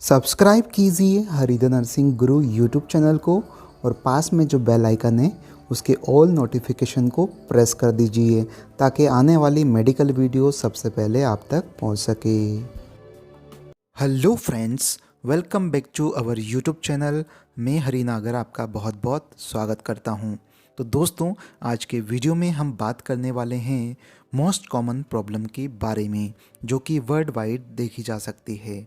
Subscribe कीजिए हरिधर नरसिंह गुरु YouTube channel को और पास में जो बेल आइकन है उसके ऑल नोटिफिकेशन को प्रेस कर दीजिए ताकि आने वाली मेडिकल वीडियो सबसे पहले आप तक पहुंच सके। Hello friends, welcome back to our YouTube channel. मैं हरिनागर आपका बहुत बहुत स्वागत करता हूं। तो दोस्तों, आज के वीडियो में हम बात करने वाले हैं मोस्ट कॉमन प्रॉब्लम के बारे में जो कि वर्ल्ड वाइड देखी जा सकती है।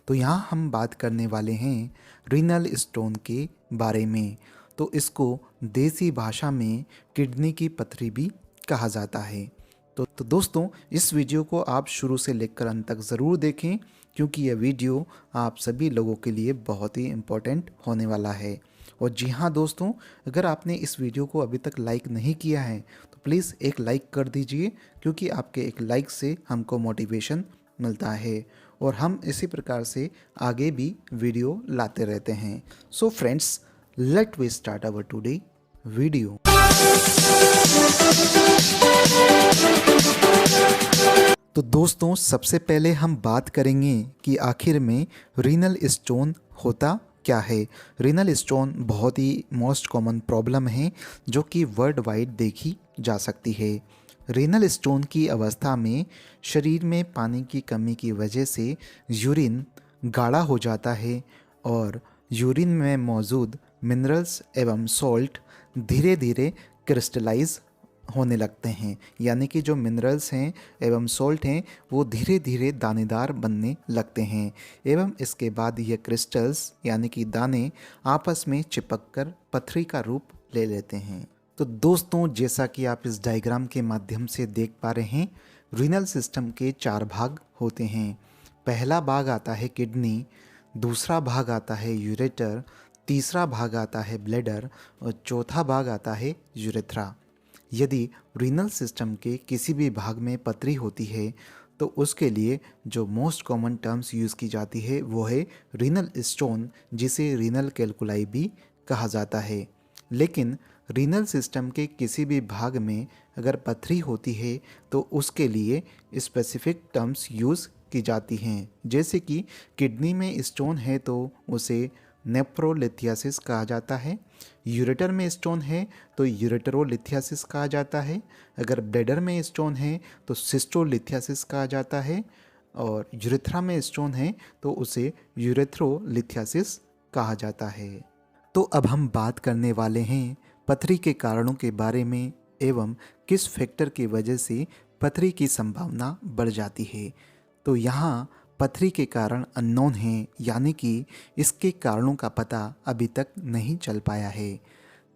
तो यहाँ हम बात करने वाले हैं रीनल स्टोन के बारे में। तो इसको देसी भाषा में किडनी की पथरी भी कहा जाता है। तो दोस्तों, इस वीडियो को आप शुरू से लेकर अंत तक ज़रूर देखें क्योंकि यह वीडियो आप सभी लोगों के लिए बहुत ही इम्पोर्टेंट होने वाला है। और जी हाँ दोस्तों, अगर आपने इस वीडियो को अभी तक लाइक नहीं किया है तो प्लीज़ एक लाइक कर दीजिए क्योंकि आपके एक लाइक से हमको मोटिवेशन मिलता है और हम इसी प्रकार से आगे भी वीडियो लाते रहते हैं। So friends, let we start our today video. तो दोस्तों, सबसे पहले हम बात करेंगे कि आखिर में रीनल स्टोन होता क्या है। रीनल स्टोन बहुत ही मोस्ट कॉमन प्रॉब्लम है जो कि वर्ल्ड वाइड देखी जा सकती है। रीनल स्टोन की अवस्था में शरीर में पानी की कमी की वजह से यूरिन गाढ़ा हो जाता है और यूरिन में मौजूद मिनरल्स एवं सॉल्ट धीरे धीरे क्रिस्टलाइज होने लगते हैं, यानी कि जो मिनरल्स हैं एवं सॉल्ट हैं वो धीरे धीरे दानेदार बनने लगते हैं एवं इसके बाद ये क्रिस्टल्स यानी कि दाने आपस में चिपककर पथरी का रूप ले लेते हैं। तो दोस्तों, जैसा कि आप इस डायग्राम के माध्यम से देख पा रहे हैं, रीनल सिस्टम के 4 भाग होते हैं। पहला भाग आता है किडनी, दूसरा भाग आता है यूरेटर, तीसरा भाग आता है ब्लैडर और चौथा भाग आता है यूरेथ्रा। यदि रीनल सिस्टम के किसी भी भाग में पथरी होती है तो उसके लिए जो मोस्ट कॉमन टर्म्स यूज़ की जाती है वो है रीनल स्टोन, जिसे रीनल कैल्कुलाई भी कहा जाता है। लेकिन रीनल सिस्टम के किसी भी भाग में अगर पथरी होती है तो उसके लिए स्पेसिफिक टर्म्स यूज़ की जाती हैं। जैसे कि किडनी में स्टोन है तो उसे नेफ्रोलिथियासिस कहा जाता है, यूरेटर में स्टोन है तो यूरेटरोलिथियासिस कहा जाता है, अगर ब्लैडर में स्टोन है तो सिस्टोलिथियासिस कहा जाता है और यूरेथ्रा में स्टोन है तो उसे यूरेथ्रोलिथियासिस कहा जाता है। तो अब हम बात करने वाले हैं पथरी के कारणों के बारे में एवं किस फैक्टर की वजह से पथरी की संभावना बढ़ जाती है। तो यहाँ पथरी के कारण अननोन हैं, यानी कि इसके कारणों का पता अभी तक नहीं चल पाया है।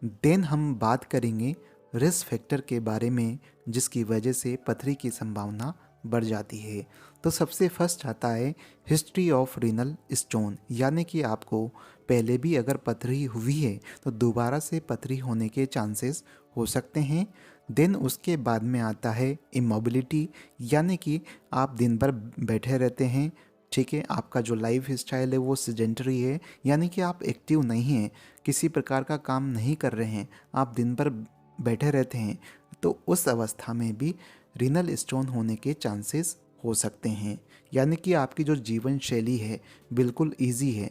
देन हम बात करेंगे रिस्क फैक्टर के बारे में जिसकी वजह से पथरी की संभावना बढ़ जाती है। तो सबसे फर्स्ट आता है हिस्ट्री ऑफ रीनल स्टोन, यानी कि आपको पहले भी अगर पथरी हुई है तो दोबारा से पथरी होने के चांसेस हो सकते हैं। देन उसके बाद में आता है इमोबिलिटी, यानी कि आप दिन भर बैठे रहते हैं, ठीक है, आपका जो लाइफ स्टाइल है वो सेडेंटरी है, यानी कि आप एक्टिव नहीं हैं, किसी प्रकार का काम नहीं कर रहे हैं, आप दिन भर बैठे रहते हैं, तो उस अवस्था में भी रीनल स्टोन होने के चांसेस हो सकते हैं। यानी कि आपकी जो जीवन शैली है बिल्कुल ईजी है,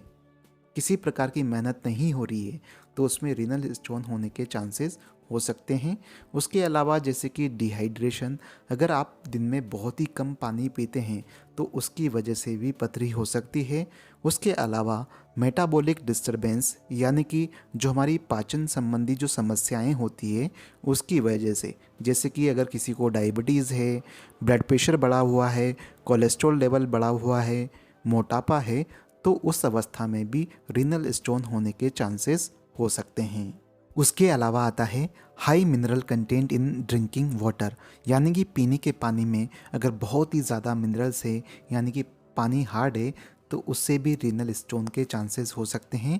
किसी प्रकार की मेहनत नहीं हो रही है, तो उसमें रीनल स्टोन होने के चांसेस हो सकते हैं। उसके अलावा जैसे कि डिहाइड्रेशन, अगर आप दिन में बहुत ही कम पानी पीते हैं तो उसकी वजह से भी पथरी हो सकती है। उसके अलावा मेटाबॉलिक डिस्टरबेंस, यानी कि जो हमारी पाचन संबंधी जो समस्याएं होती है उसकी वजह से, जैसे कि अगर किसी को डायबिटीज़ है, ब्लड प्रेशर बढ़ा हुआ है, कोलेस्ट्रॉल लेवल बढ़ा हुआ है, मोटापा है, तो उस अवस्था में भी रीनल स्टोन होने के चांसेस हो सकते हैं। उसके अलावा आता है high mineral content in drinking water, यानी कि पीने के पानी में अगर बहुत ही ज़्यादा मिनरल्स है, यानी कि पानी हार्ड है, तो उससे भी रीनल स्टोन के चांसेस हो सकते हैं।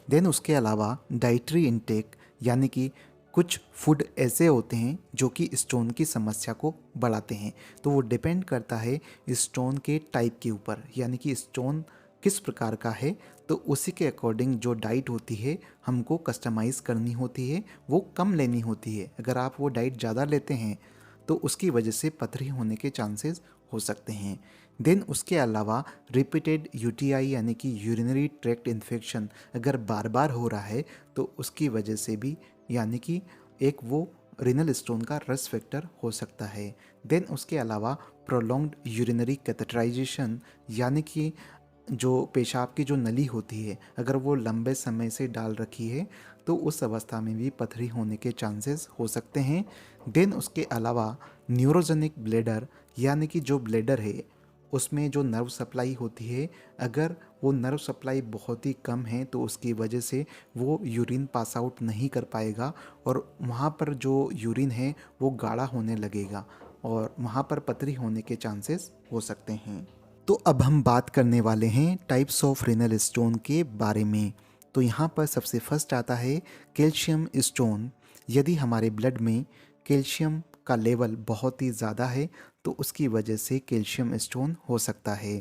देन उसके अलावा डाइटरी इनटेक, यानी कि कुछ फूड ऐसे होते हैं जो कि स्टोन की समस्या को बढ़ाते हैं, तो वो डिपेंड करता है स्टोन के टाइप के ऊपर, यानी कि स्टोन किस प्रकार का है, तो उसी के अकॉर्डिंग जो डाइट होती है हमको कस्टमाइज़ करनी होती है, वो कम लेनी होती है। अगर आप वो डाइट ज़्यादा लेते हैं तो उसकी वजह से पथरी होने के चांसेस हो सकते हैं। देन उसके अलावा रिपीटेड यूटीआई यानी कि यूरिनरी ट्रैक्ट इन्फेक्शन अगर बार बार हो रहा है तो उसकी वजह से भी यानी कि एक वो रीनल स्टोन का रिस्क फैक्टर हो सकता है। देन उसके अलावा प्रोलॉन्ग्ड यूरिनरी कैथेटराइजेशन यानी कि जो पेशाब की जो नली होती है अगर वो लंबे समय से डाल रखी है तो उस अवस्था में भी पथरी होने के चांसेस हो सकते हैं। देन उसके अलावा न्यूरोजेनिक ब्लेडर यानी कि जो ब्लेडर है उसमें जो नर्व सप्लाई होती है अगर वो नर्व सप्लाई बहुत ही कम है तो उसकी वजह से वो यूरिन पास आउट नहीं कर पाएगा और वहाँ पर जो यूरिन है वो गाढ़ा होने लगेगा और वहाँ पर पथरी होने के चांसेस हो सकते हैं। तो अब हम बात करने वाले हैं टाइप्स ऑफ रीनल स्टोन के बारे में। तो यहाँ पर सबसे फर्स्ट आता है कैल्शियम स्टोन। यदि हमारे ब्लड में कैल्शियम का लेवल बहुत ही ज़्यादा है तो उसकी वजह से कैल्शियम स्टोन हो सकता है।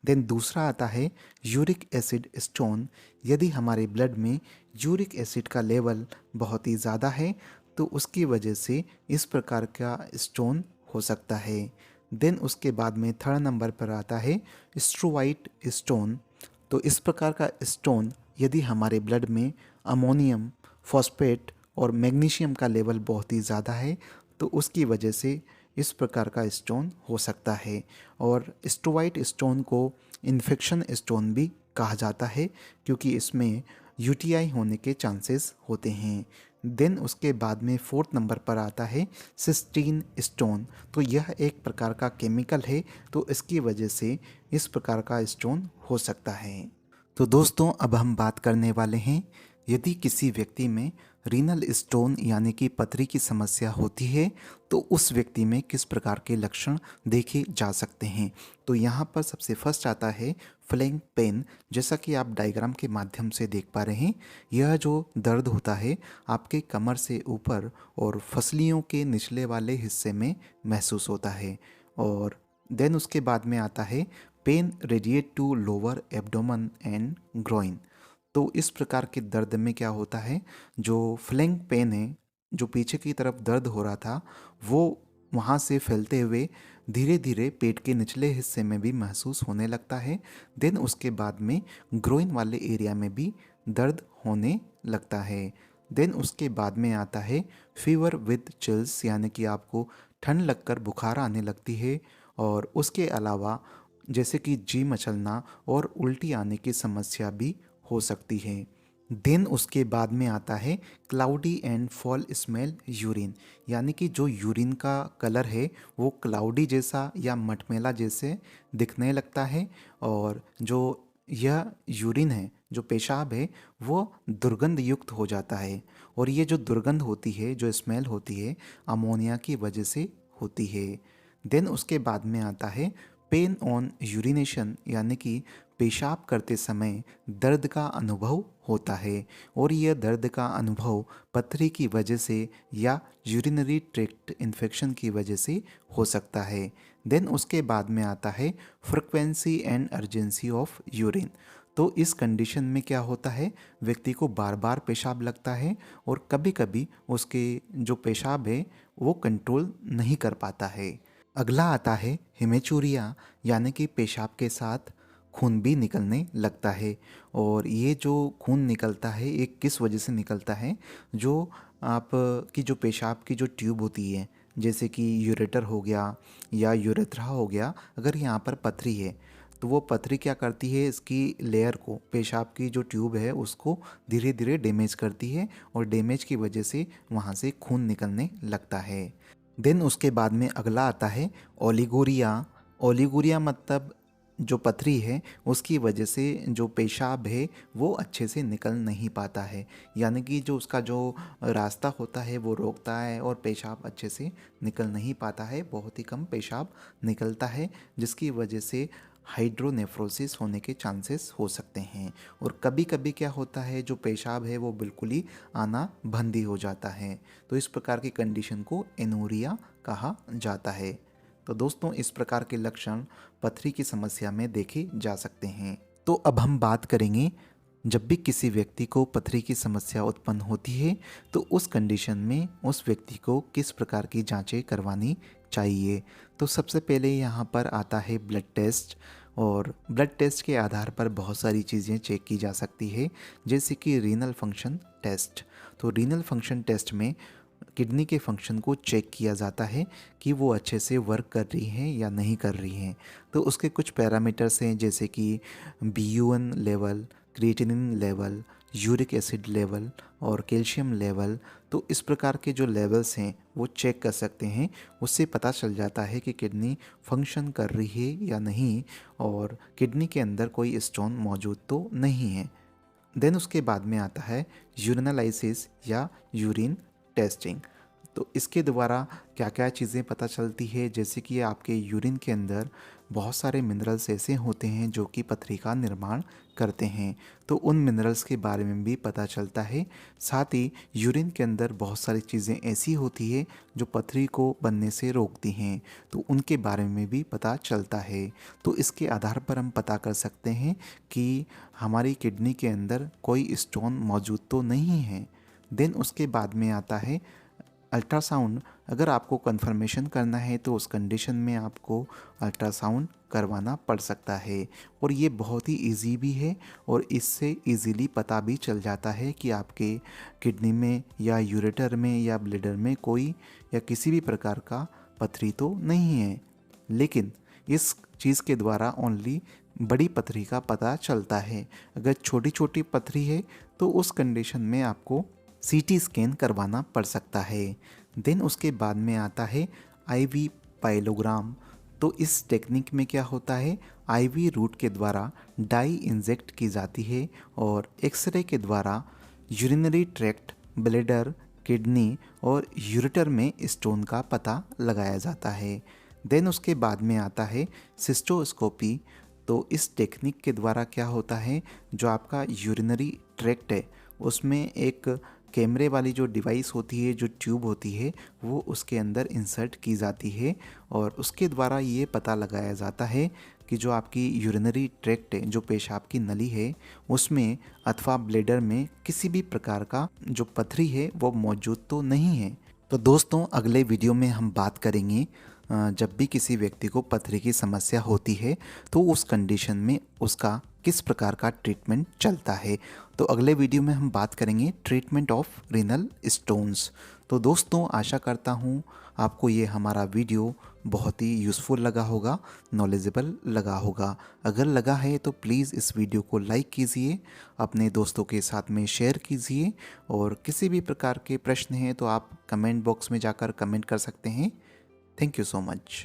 देन दूसरा आता है यूरिक एसिड स्टोन। यदि हमारे ब्लड में यूरिक एसिड का लेवल बहुत ही ज़्यादा है तो उसकी वजह से इस प्रकार का स्टोन हो सकता है। देन उसके बाद में थर्ड नंबर पर आता है स्ट्रोवाइट स्टोन। तो इस प्रकार का स्टोन यदि हमारे ब्लड में अमोनियम, फॉस्फेट और मैग्नीशियम का लेवल बहुत ही ज़्यादा है तो उसकी वजह से इस प्रकार का स्टोन हो सकता है। और स्ट्रोवाइट स्टोन को इन्फेक्शन स्टोन भी कहा जाता है क्योंकि इसमें यूटीआई होने के चांसेस होते हैं। देन उसके बाद में फोर्थ नंबर पर आता है सिस्टीन स्टोन। तो यह एक प्रकार का केमिकल है तो इसकी वजह से इस प्रकार का स्टोन हो सकता है। तो दोस्तों अब हम बात करने वाले हैं यदि किसी व्यक्ति में रीनल स्टोन यानी कि पथरी की समस्या होती है तो उस व्यक्ति में किस प्रकार के लक्षण देखे जा सकते हैं। तो यहाँ पर सबसे फर्स्ट आता है फ्लैंक पेन। जैसा कि आप डायग्राम के माध्यम से देख पा रहे हैं यह जो दर्द होता है आपके कमर से ऊपर और फसलियों के निचले वाले हिस्से में महसूस होता है। और देन उसके बाद में आता है pain radiate to lower abdomen and groin. तो इस प्रकार के दर्द में क्या होता है जो फ्लैंक पेन है जो पीछे की तरफ दर्द हो रहा था वो वहाँ से फैलते हुए धीरे धीरे पेट के निचले हिस्से में भी महसूस होने लगता है। देन उसके बाद में ग्रोइन वाले एरिया में भी दर्द होने लगता है। देन उसके बाद में आता है फीवर विद चिल्स यानी कि आपको ठंड लगकर बुखार आने लगती है। और उसके अलावा जैसे कि जी मचलना और उल्टी आने की समस्या भी हो सकती है। देन उसके बाद में आता है cloudy and fall smell urine यानी कि जो यूरिन का कलर है वो क्लाउडी जैसा या मटमैला जैसे दिखने लगता है और जो यह यूरिन है जो पेशाब है वो दुर्गंध युक्त हो जाता है। और ये जो दुर्गंध होती है जो स्मेल होती है अमोनिया की वजह से होती है। देन उसके बाद में आता है पेन ऑन यूरिनेशन यानी कि पेशाब करते समय दर्द का अनुभव होता है और यह दर्द का अनुभव पथरी की वजह से या यूरिनरी ट्रैक्ट इन्फेक्शन की वजह से हो सकता है। देन उसके बाद में आता है frequency and urgency of urine. तो इस कंडीशन में क्या होता है व्यक्ति को बार बार पेशाब लगता है और कभी कभी उसके जो पेशाब है वो कंट्रोल नहीं कर पाता है। अगला आता है हेमेचूरिया यानी कि पेशाब के साथ खून भी निकलने लगता है। और ये जो खून निकलता है ये किस वजह से निकलता है जो आप की जो पेशाब की जो ट्यूब होती है जैसे कि यूरेटर हो गया या यूरेथ्रा हो गया अगर यहाँ पर पथरी है तो वो पथरी क्या करती है इसकी लेयर को पेशाब की जो ट्यूब है उसको धीरे धीरे डैमेज करती है और डैमेज की वजह से वहाँ से खून निकलने लगता है। देन उसके बाद में अगला आता है ओलिगोरिया। ओलिगोरिया मतलब जो पथरी है उसकी वजह से जो पेशाब है वो अच्छे से निकल नहीं पाता है यानी कि जो उसका जो रास्ता होता है वो रोकता है और पेशाब अच्छे से निकल नहीं पाता है बहुत ही कम पेशाब निकलता है जिसकी वजह से हाइड्रोनेफ्रोसिस होने के चांसेस हो सकते हैं। और कभी कभी क्या होता है जो पेशाब है वो बिल्कुल ही आना बंद ही हो जाता है। तो इस प्रकार की कंडीशन को एनोरिया कहा जाता है। तो दोस्तों इस प्रकार के लक्षण पथरी की समस्या में देखे जा सकते हैं। तो अब हम बात करेंगे जब भी किसी व्यक्ति को पथरी की समस्या उत्पन्न होती है तो उस कंडीशन में उस व्यक्ति को किस प्रकार की जांचें करवानी चाहिए। तो सबसे पहले यहाँ पर आता है ब्लड टेस्ट, और ब्लड टेस्ट के आधार पर बहुत सारी चीज़ें चेक की जा सकती है, जैसे कि रीनल फंक्शन टेस्ट। तो रीनल फंक्शन टेस्ट में किडनी के फंक्शन को चेक किया जाता है कि वो अच्छे से वर्क कर रही हैं या नहीं कर रही हैं। तो उसके कुछ पैरामीटर्स हैं, जैसे कि BUN level, creatinine level, uric acid level और कैल्शियम लेवल। तो इस प्रकार के जो लेवल्स हैं वो चेक कर सकते हैं। उससे पता चल जाता है कि किडनी फंक्शन कर रही है या नहीं, और किडनी के अंदर कोई स्टोन मौजूद तो नहीं है। देन उसके बाद में आता है यूरिनालाइसिस या यूरिन टेस्टिंग। तो इसके द्वारा क्या क्या चीज़ें पता चलती है, जैसे कि आपके यूरिन के अंदर बहुत सारे मिनरल्स ऐसे होते हैं जो कि पथरी का निर्माण करते हैं, तो उन मिनरल्स के बारे में भी पता चलता है। साथ ही यूरिन के अंदर बहुत सारी चीज़ें ऐसी होती है जो पथरी को बनने से रोकती हैं, तो उनके बारे में भी पता चलता है। तो इसके आधार पर हम पता कर सकते हैं कि हमारी किडनी के अंदर कोई स्टोन मौजूद तो नहीं है। देन उसके बाद में आता है अल्ट्रासाउंड। अगर आपको कंफर्मेशन करना है तो उस कंडीशन में आपको अल्ट्रासाउंड करवाना पड़ सकता है, और ये बहुत ही इजी भी है, और इससे इजीली पता भी चल जाता है कि आपके किडनी में या यूरेटर में या ब्लैडर में कोई या किसी भी प्रकार का पथरी तो नहीं है। लेकिन इस चीज़ के द्वारा ओनली बड़ी पथरी का पता चलता है। अगर छोटी छोटी पथरी है तो उस कंडीशन में आपको CT स्कैन करवाना पड़ सकता है। देन उसके बाद में आता है IV पाइलोग्राम। तो इस टेक्निक में क्या होता है, IV रूट के द्वारा डाई इंजेक्ट की जाती है, और एक्सरे के द्वारा यूरिनरी ट्रैक्ट, ब्लैडर, किडनी और यूरेटर में स्टोन का पता लगाया जाता है। देन उसके बाद में आता है सिस्टोस्कोपी। तो इस टेक्निक के द्वारा क्या होता है, जो आपका यूरिनरी ट्रैक्ट है उसमें एक कैमरे वाली जो डिवाइस होती है, जो ट्यूब होती है, वो उसके अंदर इंसर्ट की जाती है, और उसके द्वारा ये पता लगाया जाता है कि जो आपकी यूरिनरी ट्रैक्ट है, जो पेशाब की नली है, उसमें अथवा ब्लैडर में किसी भी प्रकार का जो पथरी है वो मौजूद तो नहीं है। तो दोस्तों, अगले वीडियो में हम बात करेंगे जब भी किसी व्यक्ति को पथरी की समस्या होती है तो उस कंडीशन में उसका किस प्रकार का ट्रीटमेंट चलता है। तो अगले वीडियो में हम बात करेंगे ट्रीटमेंट ऑफ रीनल स्टोन्स। तो दोस्तों, आशा करता हूँ आपको ये हमारा वीडियो बहुत ही यूज़फुल लगा होगा, नॉलेजेबल लगा होगा। अगर लगा है तो प्लीज़ इस वीडियो को लाइक कीजिए, अपने दोस्तों के साथ में शेयर कीजिए, और किसी भी प्रकार के प्रश्न हैं तो आप कमेंट बॉक्स में जाकर कमेंट कर सकते हैं। Thank you so much.